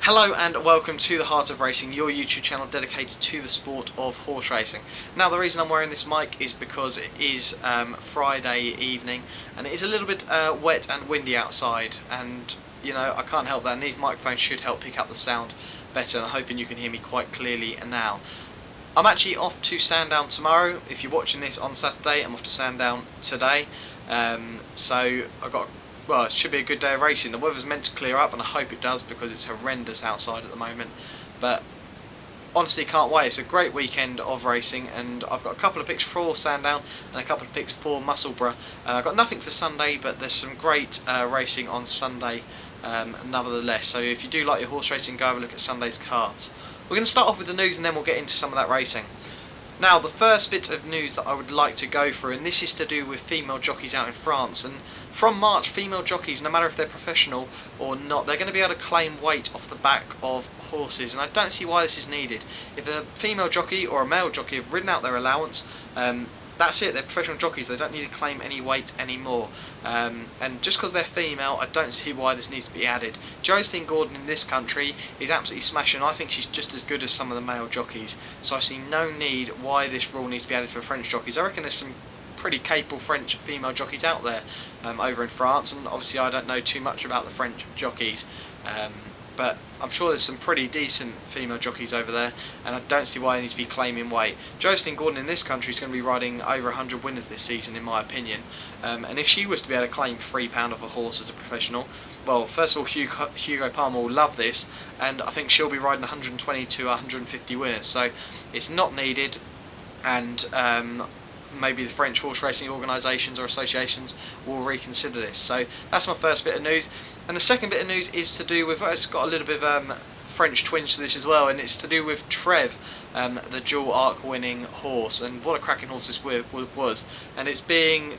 Hello and welcome to the Heart of Racing, your YouTube channel dedicated to the sport of horse racing. Now the reason I'm wearing this mic is because it is Friday evening and it is a little bit wet and windy outside, and you know, I can't help that, and these microphones should help pick up the sound better, and I'm hoping you can hear me quite clearly now. I'm actually off to Sandown tomorrow. If you're watching this on Saturday, I'm off to Sandown today. So well, it should be a good day of racing. The weather's meant to clear up, and I hope it does because it's horrendous outside at the moment. But honestly, can't wait. It's a great weekend of racing, and I've got a couple of picks for Sandown and a couple of picks for Musselburgh. I've got nothing for Sunday, but there's some great racing on Sunday nevertheless. So if you do like your horse racing, go have a look at Sunday's cards. We're going to start off with the news, and then we'll get into some of that racing. Now, the first bit of news that I would like to go through, and this is to do with female jockeys out in France. And from March, female jockeys, no matter if they're professional or not, they're going to be able to claim weight off the back of horses, and I don't see why this is needed. If a female jockey or a male jockey have ridden out their allowance, that's it, they're professional jockeys, they don't need to claim any weight anymore. And just because they're female, I don't see why this needs to be added. Jocelyn Gordon in this country is absolutely smashing. I think she's just as good as some of the male jockeys, so I see no need why this rule needs to be added for French jockeys. I reckon there's some pretty capable French female jockeys out there over in France, and obviously I don't know too much about the French jockeys, but I'm sure there's some pretty decent female jockeys over there, and I don't see why they need to be claiming weight. Jocelyn Gordon in this country is going to be riding over 100 winners this season, in my opinion, and if she was to be able to claim £3 off a horse as a professional, well, first of all, Hugo Palmer will love this, and I think she'll be riding 120 to 150 winners, so it's not needed, and maybe the French horse racing organisations or associations will reconsider this. So that's my first bit of news. And the second bit of news is to do with, it's got a little bit of French twinge to this as well, and it's to do with Trev, the dual arc winning horse, and what a cracking horse this was. And it's been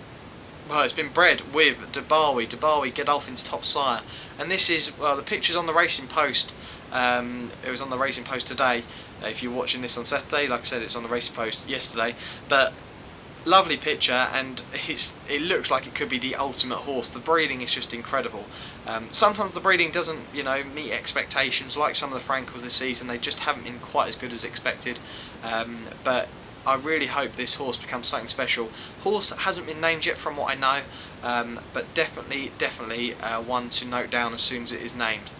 bred with Debawi Godolphin's top sire, and this is, well, the picture's on the Racing Post. It was on the Racing Post today. If you're watching this on Saturday, like I said, it's on the Racing Post yesterday, but lovely picture, and it looks like it could be the ultimate horse. The breeding is just incredible. Sometimes the breeding doesn't, you know, meet expectations, like some of the Frankels this season. They just haven't been quite as good as expected, but I really hope this horse becomes something special. Horse hasn't been named yet from what I know, but definitely one to note down as soon as it is named.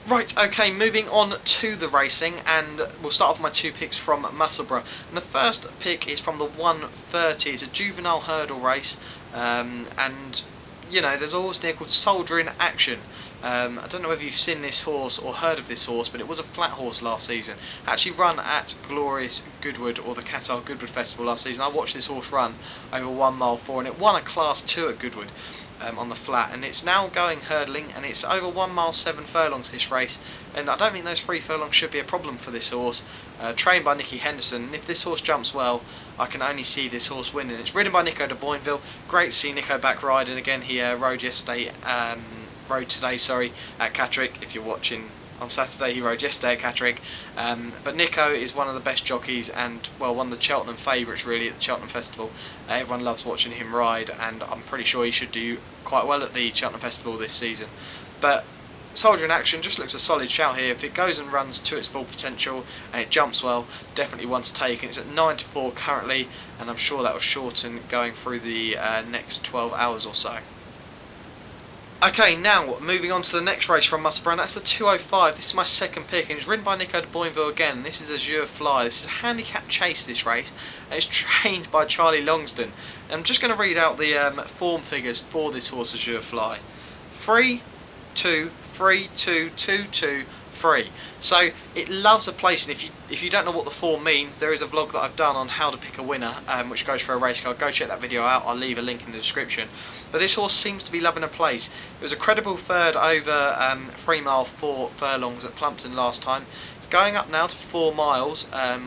Right, okay, moving on to the racing, and we'll start off with my two picks from Musselburgh. And the first pick is from the 130. It's a juvenile hurdle race, and you know, there's a horse there called Soldier in Action. I don't know whether you've seen this horse or heard of this horse, but it was a flat horse last season. Actually run at Glorious Goodwood, or the Qatar Goodwood Festival last season. I watched this horse run over 1 mile 4, and it won a Class 2 at Goodwood. On the flat, and it's now going hurdling, and it's over 1 mile 7 furlongs this race, and I don't think those 3 furlongs should be a problem for this horse, trained by Nicky Henderson, and if this horse jumps well, I can only see this horse winning. It's ridden by Nico de Boinville. Great to see Nico back riding again. He rode today at Catterick. If you're watching on Saturday, he rode yesterday at Catterick, but Nico is one of the best jockeys, and well, one of the Cheltenham favourites really at the Cheltenham Festival. Everyone loves watching him ride, and I'm pretty sure he should do quite well at the Cheltenham Festival this season. But Soldier in Action just looks a solid shout here. If it goes and runs to its full potential and it jumps well, definitely one to take. And it's at 9 to 4 currently, and I'm sure that will shorten going through the next 12 hours or so. Okay, now moving on to the next race from Musselburgh, and that's the 205. This is my second pick, and it's ridden by Nico de Boinville again. This is Azure Fly. This is a handicap chase, this race, and it's trained by Charlie Longston. And I'm just going to read out the form figures for this horse, Azure Fly. 3, 2, 3, 2, 2, 2, 3. So it loves a place, and if you don't know what the form means, there is a vlog that I've done on how to pick a winner, which goes for a race card. Go check that video out. I'll leave a link in the description. But this horse seems to be loving a place. It was a credible third over 3 mile 4 furlongs at Plumpton last time. It's going up now to 4 miles,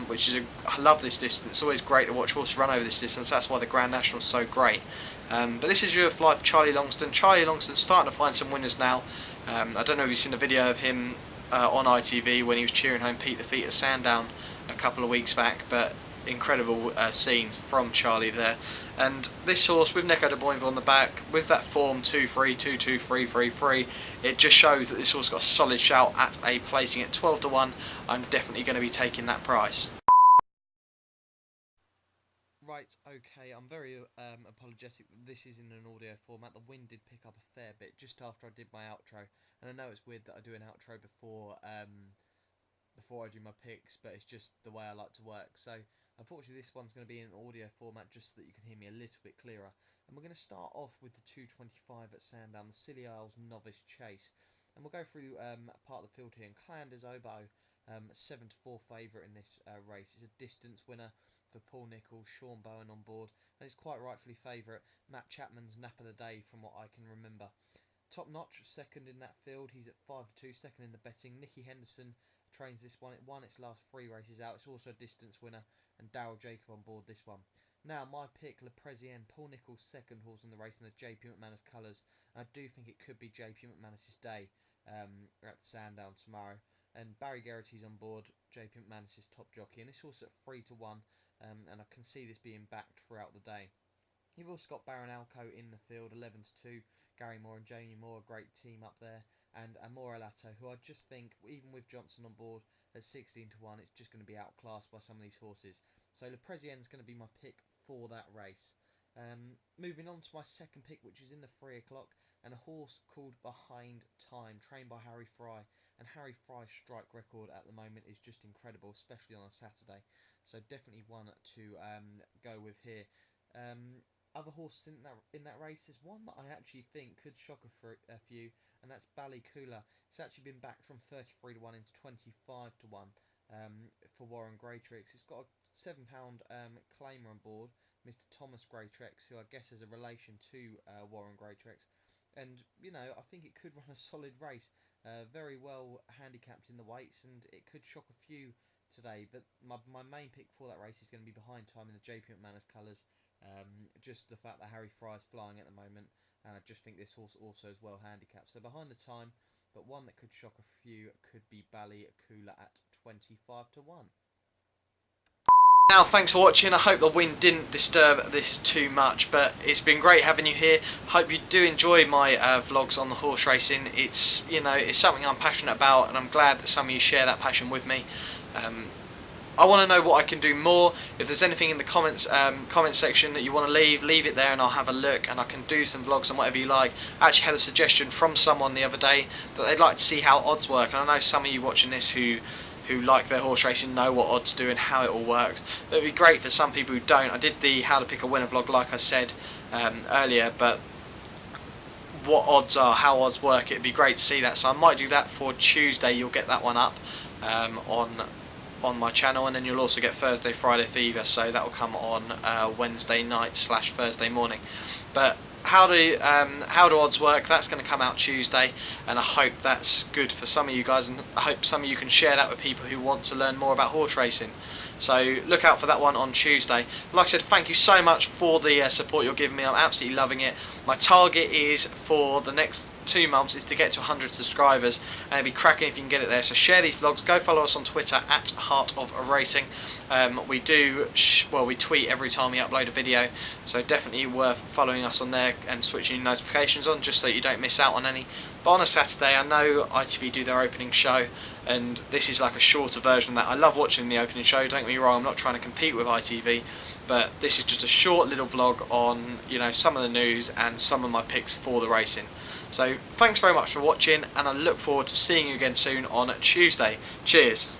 which is I love this distance. It's always great to watch horses run over this distance. That's why the Grand National is so great. But this is your fly for Charlie Longston. Charlie Longston's starting to find some winners now. I don't know if you've seen a video of him on ITV when he was cheering home Pete the Feet at Sandown a couple of weeks back, but incredible scenes from Charlie there. And this horse with Neko de Boinville on the back, with that form 2-3, 2-2, 3-3-3, it just shows that this horse got a solid shout at a placing at 12 to 1. I'm definitely going to be taking that price. Right, okay, I'm very apologetic that this is in an audio format. The wind did pick up a fair bit just after I did my outro, and I know it's weird that I do an outro before I do my picks, but it's just the way I like to work. So unfortunately this one's going to be in an audio format just so that you can hear me a little bit clearer. And we're going to start off with the 225 at Sandown, the Scilly Isles Novice Chase. And we'll go through part of the field here. And Clanders Oboe, 7 to 4 favourite in this race. It's a distance winner for Paul Nicholls, Sean Bowen on board, and it's quite rightfully favourite. Matt Chapman's nap of the day from what I can remember. Top Notch, second in that field, he's at 5 to 2, second in the betting. Nicky Henderson trains this one, it won its last 3 races out, it's also a distance winner, and Daryl Jacob on board this one. Now my pick, Le President, Paul Nicholls' second horse in the race in the JP McManus colours. I do think it could be JP McManus' day at Sandown tomorrow. And Barry Geraghty's on board, JP McManus' top jockey, and this horse at 3 to 1, and I can see this being backed throughout the day. You've also got Baron Alco in the field, 11 to 2. Gary Moore and Jamie Moore, a great team up there, and Amore Alato, who I just think, even with Johnson on board at 16 to 1, it's just going to be outclassed by some of these horses. So Le President's going to be my pick for that race. Moving on to my second pick, which is in the 3 o'clock, and a horse called Behind Time, trained by Harry Fry. And Harry Fry's strike record at the moment is just incredible, especially on a Saturday. So definitely one to go with here. Other horses in that race, there's one that I actually think could shock a few, and that's Ballycoola. It's actually been backed from 33 to 1 into 25 to 1 for Warren Greatrix. It's got a £7 claimer on board, Mr. Thomas Greatrix, who I guess is a relation to Warren Greatrix. And, you know, I think it could run a solid race. Very well handicapped in the weights, and it could shock a few today. But my main pick for that race is going to be Behind Time in the JP McManus colours. Just the fact that Harry Fry is flying at the moment, and I just think this horse also is well handicapped. So Behind the Time, but one that could shock a few could be Ballycoola at 25 to 1. Now, thanks for watching. I hope the wind didn't disturb this too much, but it's been great having you here. Hope you do enjoy my vlogs on the horse racing. It's, you know, it's something I'm passionate about, and I'm glad that some of you share that passion with me. I want to know what I can do more. If there's anything in the comment section that you want to leave it there, and I'll have a look, and I can do some vlogs on whatever you like. I actually had a suggestion from someone the other day that they'd like to see how odds work, and I know some of you watching this who like their horse racing know what odds do and how it all works. But it'd be great for some people who don't. I did the how to pick a winner vlog like I said earlier, but what odds are, how odds work, it'd be great to see that. So I might do that for Tuesday. You'll get that one up on my channel, and then you'll also get Thursday Friday Fever, so that will come on Wednesday night / Thursday morning. But how do odds work, that's going to come out Tuesday, and I hope that's good for some of you guys, and I hope some of you can share that with people who want to learn more about horse racing. So look out for that one on Tuesday. Like I said, thank you so much for the support you're giving me. I'm absolutely loving it. My target is for the next 2 months is to get to 100 subscribers, and it'd be cracking if you can get it there. So share these vlogs. Go follow us on Twitter at Heart of Racing. We tweet every time we upload a video, so definitely worth following us on there and switching notifications on just so you don't miss out on any. But on a Saturday, I know ITV do their opening show, and this is like a shorter version of that. I love watching the opening show, don't get me wrong, I'm not trying to compete with ITV, but this is just a short little vlog on, you know, some of the news and some of my picks for the racing. So thanks very much for watching, and I look forward to seeing you again soon on Tuesday. Cheers.